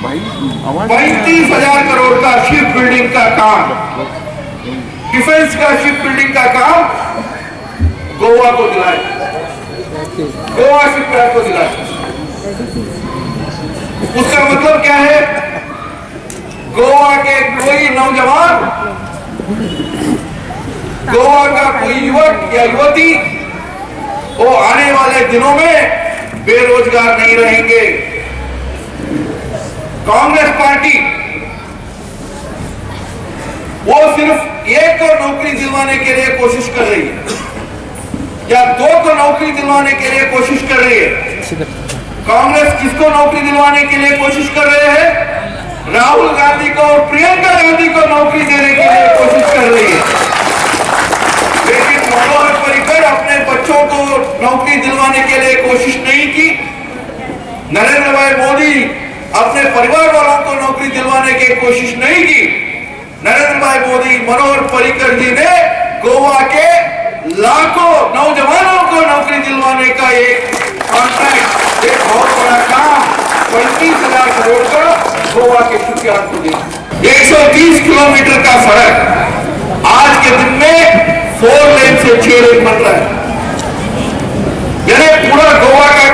35,000 करोड़ का ship building का काम, डिफेंस का शिप बिल्डिंग का काम गोवा को दिलाया, गोवा शिपयार्ड को दिलाया। उसका मतलब क्या है? गोवा के कोई नौजवान, गोवा का कोई युवक या युवती वो आने वाले दिनों में बेरोजगार नहीं रहेंगे। कांग्रेस पार्टी वो सिर्फ एक को नौकरी दिलवाने के लिए कोशिश कर रही है या दो को नौकरी दिलवाने के लिए कोशिश कर रही है। कांग्रेस किसको नौकरी दिलवाने के लिए कोशिश कर रहे हैं? राहुल गांधी को और प्रियंका गांधी को नौकरी देने के लिए कोशिश कर रही है। लेकिन मनोहर पर्रिकर अपने बच्चों को नौकरी दिलवाने के लिए कोशिश नहीं की। नरेंद्र भाई मोदी अपने परिवार वालों को नौकरी दिलवाने की कोशिश नहीं की। नरेंद्र भाई मोदी, मनोहर पर्रिकर जी ने गोवा के लाखों नौजवानों को नौकरी दिलवाने का एक कॉन्ट्रैक्ट, एक बहुत बड़ा काम 35,000 करोड़ का गोवा के शिपयार्ड को दिया। 120 किलोमीटर का सड़क आज के दिन में 4 लेन से 6 लेन बन रहा है। यानी पूरा गोवा का